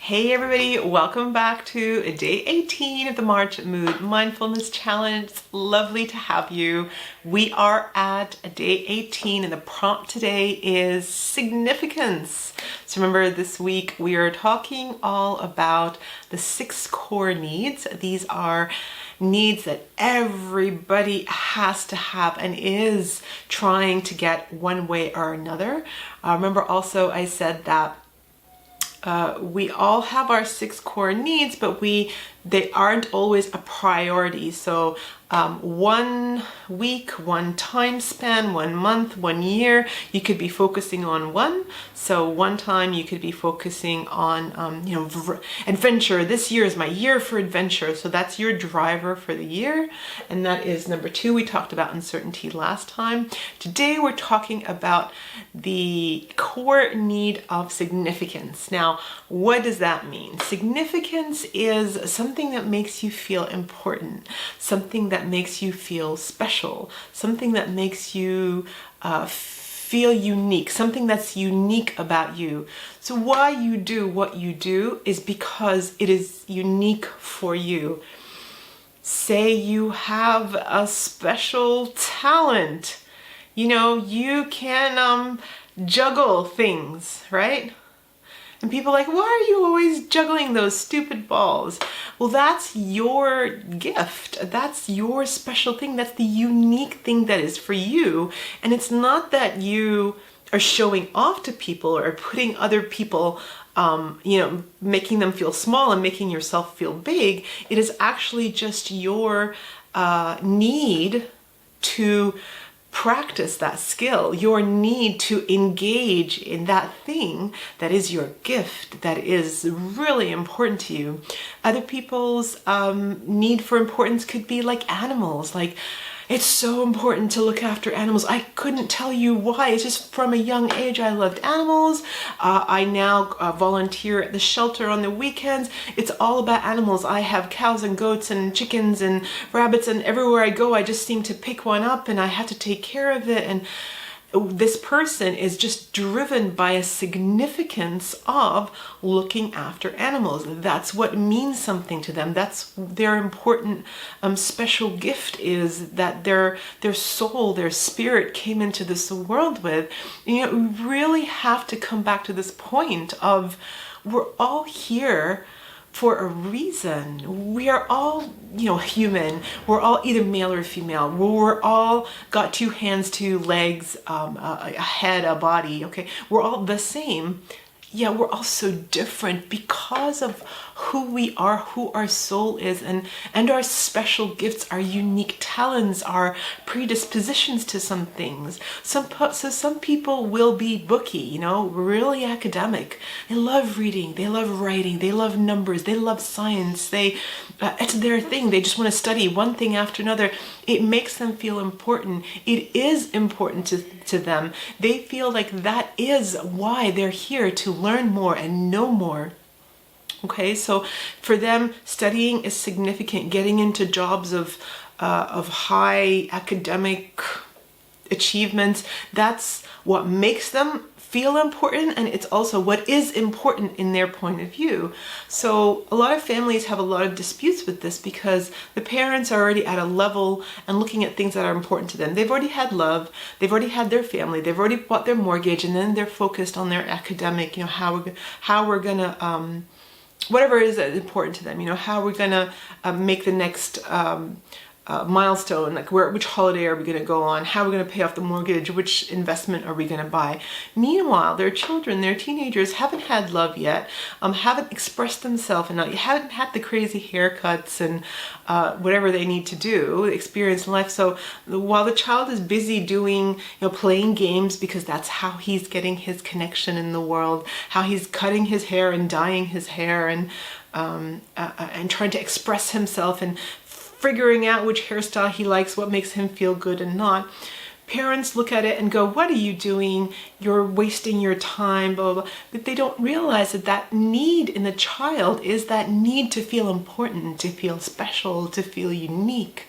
Hey everybody, welcome back to day 18 of the March Mood Mindfulness Challenge. It's lovely to have you. We are at day 18 and the prompt today is significance. So remember, this week we are talking all about the 6 core needs. These are needs that everybody has to have and is trying to get one way or another. Remember also I said that we all have our 6 core needs, but they aren't always a priority. So 1 week, 1 time span, 1 month, 1 year, you could be focusing on one. So one time you could be focusing on, adventure. This year is my year for adventure. So that's your driver for the year. And that is number 2. We talked about uncertainty last time. Today we're talking about the core need of significance. Now, what does that mean? Significance is something that makes you feel important, something that makes you feel special, something that makes you feel unique, something that's unique about you. So why you do what you do is because it is unique for you. Say you have a special talent. You can juggle things, right? And people are like, why are you always juggling those stupid balls? Well, that's your gift. That's your special thing. That's the unique thing that is for you. And it's not that you are showing off to people or putting other people, making them feel small and making yourself feel big. It is actually just your need to practice that skill, your need to engage in that thing that is your gift, that is really important to you. Other people's need for importance could be like animals. Like, it's so important to look after animals. I couldn't tell you why. It's just from a young age I loved animals. I now volunteer at the shelter on the weekends. It's all about animals. I have cows and goats and chickens and rabbits, and everywhere I go I just seem to pick one up and I have to take care of it. And this person is just driven by a significance of looking after animals. That's what means something to them. That's their important special gift, is that their soul, their spirit came into this world with. We really have to come back to this point of we're all here for a reason. We are all, human. We're all either male or female. We're all got 2 hands, 2 legs, a head, a body. Okay, we're all the same. Yeah, we're all so different because of who we are, who our soul is, and our special gifts, our unique talents, our predispositions to some things. So some people will be booky, really academic. They love reading, they love writing, they love numbers, they love science. It's their thing. They just want to study one thing after another. It makes them feel important. It is important to them. They feel like that is why they're here, to learn more and know more. Okay, so for them, studying is significant. Getting into jobs of high academic achievements, that's what makes them feel important, and it's also what is important in their point of view. So a lot of families have a lot of disputes with this because the parents are already at a level and looking at things that are important to them. They've already had love, they've already had their family, they've already bought their mortgage, and then they're focused on their academic, how we're gonna whatever it is that's important to them, how we're gonna make the next milestone, like which holiday are we going to go on, how are we going to pay off the mortgage, which investment are we going to buy. Meanwhile, their children, their teenagers haven't had love yet, haven't expressed themselves enough, haven't had the crazy haircuts and whatever they need to do, experience in life. So while the child is busy doing, playing games, because that's how he's getting his connection in the world, how he's cutting his hair and dyeing his hair and trying to express himself and figuring out which hairstyle he likes, what makes him feel good and not. Parents look at it and go, what are you doing? You're wasting your time, blah, blah, blah. But they don't realize that need in the child is that need to feel important, to feel special, to feel unique.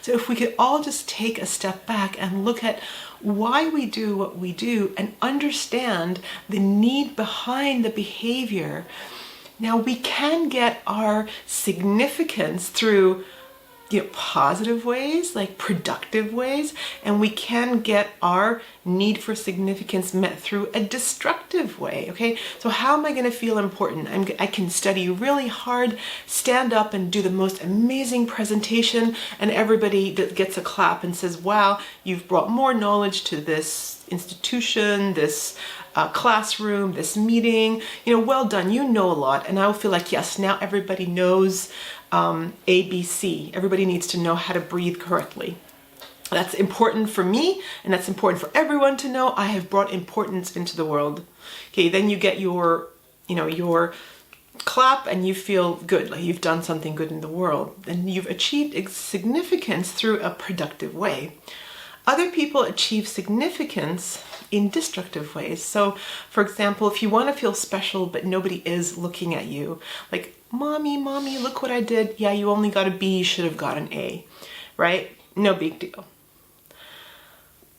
So if we could all just take a step back and look at why we do what we do and understand the need behind the behavior, Now we can get our significance through positive ways, like productive ways, and we can get our need for significance met through a destructive way. Okay, so how am I going to feel important? I can study really hard, stand up and do the most amazing presentation, and everybody gets a clap and says, wow, you've brought more knowledge to this institution, this classroom, this meeting, well done, you know a lot. And I'll feel like, yes, now everybody knows ABC. Everybody needs to know how to breathe correctly. That's important for me, and that's important for everyone to know. I have brought importance into the world. Okay, then you get your clap and you feel good, like you've done something good in the world. And you've achieved significance through a productive way. Other people achieve significance in destructive ways. So, for example, if you want to feel special but nobody is looking at you, like, mommy, look what I did. Yeah, you only got a B, you should have got an A, right? No big deal.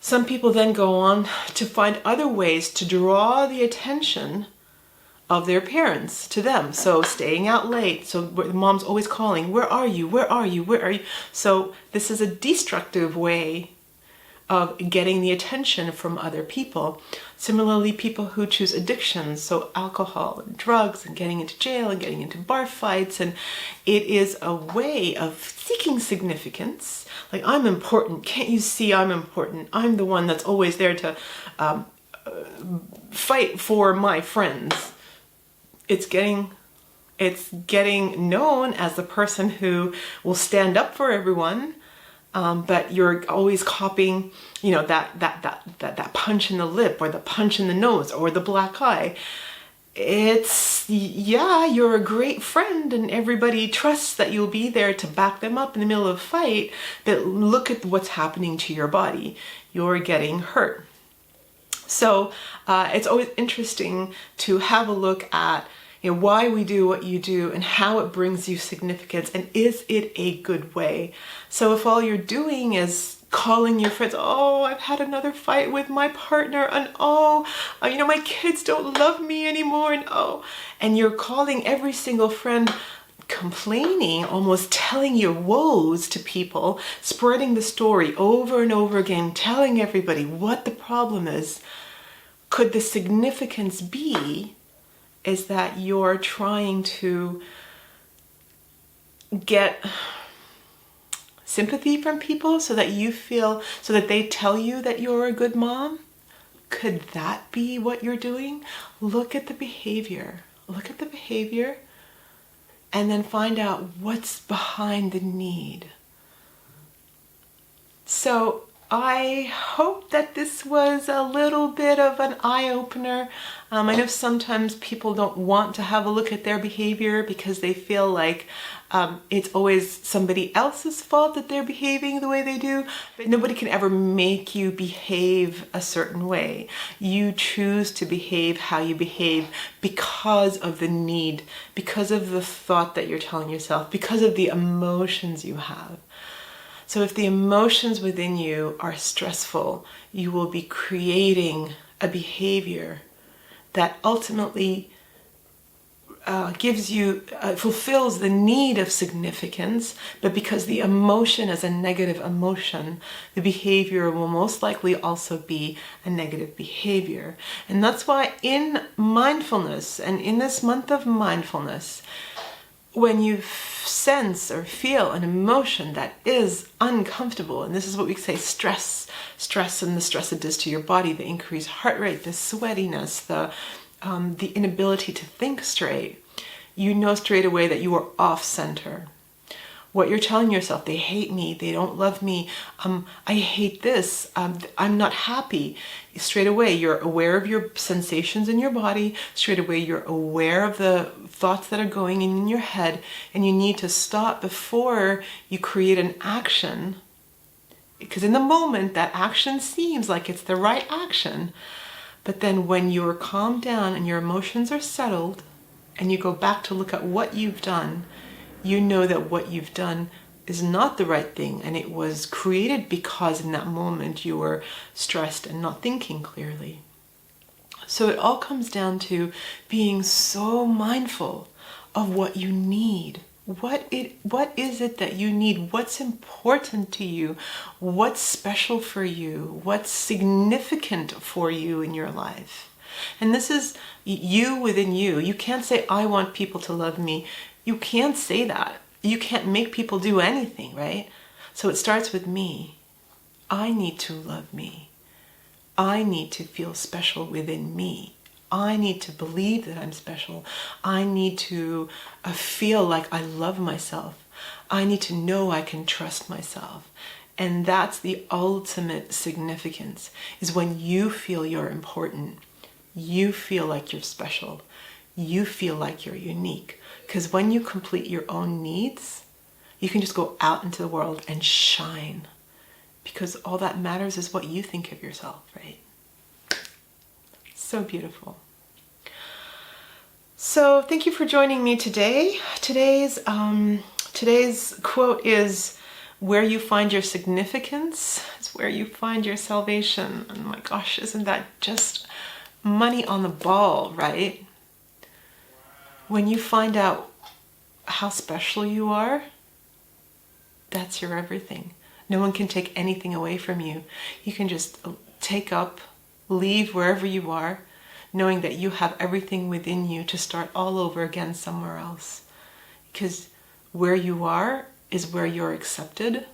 Some people then go on to find other ways to draw the attention of their parents to them. So staying out late. So the mom's always calling, where are you? Where are you? Where are you? So this is a destructive way of getting the attention from other people. Similarly, people who choose addictions, so alcohol and drugs and getting into jail and getting into bar fights, and it is a way of seeking significance. Like, I'm important, can't you see I'm important? I'm the one that's always there to fight for my friends. It's getting known as the person who will stand up for everyone, but you're always copying, that punch in the lip or the punch in the nose or the black eye. It's, yeah, you're a great friend and everybody trusts that you'll be there to back them up in the middle of a fight, but look at what's happening to your body. You're getting hurt. So it's always interesting to have a look at why we do what you do and how it brings you significance, and is it a good way? So if all you're doing is calling your friends, oh, I've had another fight with my partner, and my kids don't love me anymore, and you're calling every single friend, complaining, almost telling your woes to people, spreading the story over and over again, telling everybody what the problem is, could the significance be is that you're trying to get sympathy from people so that they tell you that you're a good mom? Could that be what you're doing? Look at the behavior. And then find out what's behind the need. So I hope that this was a little bit of an eye-opener. I know sometimes people don't want to have a look at their behavior because they feel like it's always somebody else's fault that they're behaving the way they do. But nobody can ever make you behave a certain way. You choose to behave how you behave because of the need, because of the thought that you're telling yourself, because of the emotions you have. So if the emotions within you are stressful, you will be creating a behavior that ultimately fulfills the need of significance, but because the emotion is a negative emotion, the behavior will most likely also be a negative behavior. And that's why in mindfulness, and in this month of mindfulness, when you sense or feel an emotion that is uncomfortable, and this is what we say, stress and the stress it does to your body, the increased heart rate, the sweatiness, the inability to think straight, you know straight away that you are off center. What you're telling yourself, they hate me, they don't love me, I hate this, I'm not happy. Straight away, you're aware of your sensations in your body. Straight away, you're aware of the thoughts that are going in your head, and you need to stop before you create an action. Because in the moment, that action seems like it's the right action. But then when you're calmed down and your emotions are settled, and you go back to look at what you've done, you know that what you've done is not the right thing, and it was created because in that moment you were stressed and not thinking clearly. So it all comes down to being so mindful of what you need. What is it that you need? What's important to you? What's special for you? What's significant for you in your life? And this is you within you. You can't say, I want people to love me. You can't say that. You can't make people do anything, right? So it starts with me. I need to love me. I need to feel special within me. I need to believe that I'm special. I need to feel like I love myself. I need to know I can trust myself. And that's the ultimate significance, is when you feel you're important. You feel like you're special. You feel like you're unique. Because when you complete your own needs, you can just go out into the world and shine. Because all that matters is what you think of yourself, right? So beautiful. So thank you for joining me today. Today's quote is, where you find your significance is where you find your salvation. And my gosh, isn't that just money on the ball, right? When you find out how special you are, that's your everything. No one can take anything away from you. You can just leave wherever you are, knowing that you have everything within you to start all over again somewhere else. Because where you are is where you're accepted.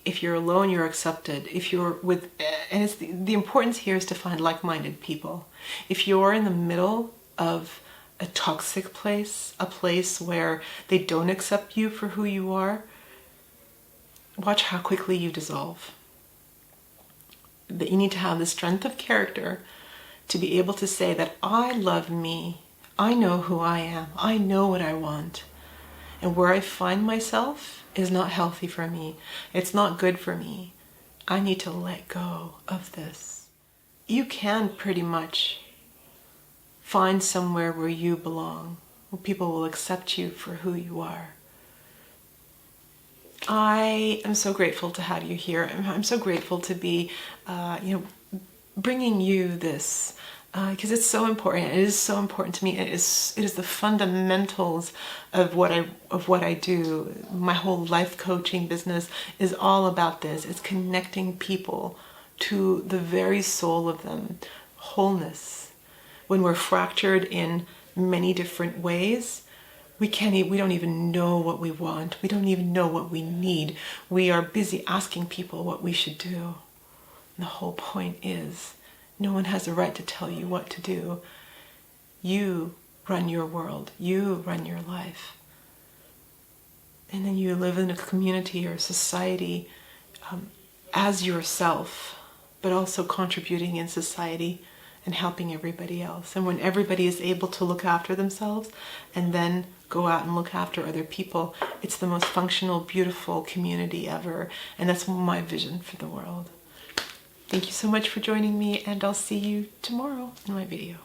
If you're alone, you're accepted. If you're with, and it's the importance here is to find like-minded people. If you're in the middle of a toxic place, a place where they don't accept you for who you are, watch how quickly you dissolve. That you need to have the strength of character to be able to say that I love me, I know who I am, I know what I want. And where I find myself is not healthy for me. It's not good for me. I need to let go of this. You can pretty much find somewhere where you belong, where people will accept you for who you are. I am so grateful to have you here. I'm so grateful to be, bringing you this, because it's so important. It is so important to me. It is the fundamentals of what I do. My whole life coaching business is all about this. It's connecting people to the very soul of them, wholeness. When we're fractured in many different ways, we don't even know what we want. We don't even know what we need. We are busy asking people what we should do. And the whole point is, no one has a right to tell you what to do. You run your world. You run your life. And then you live in a community or a society as yourself, but also contributing in society and helping everybody else. And when everybody is able to look after themselves and then go out and look after other people, it's the most functional, beautiful community ever. And that's my vision for the world. Thank you so much for joining me, and I'll see you tomorrow in my video.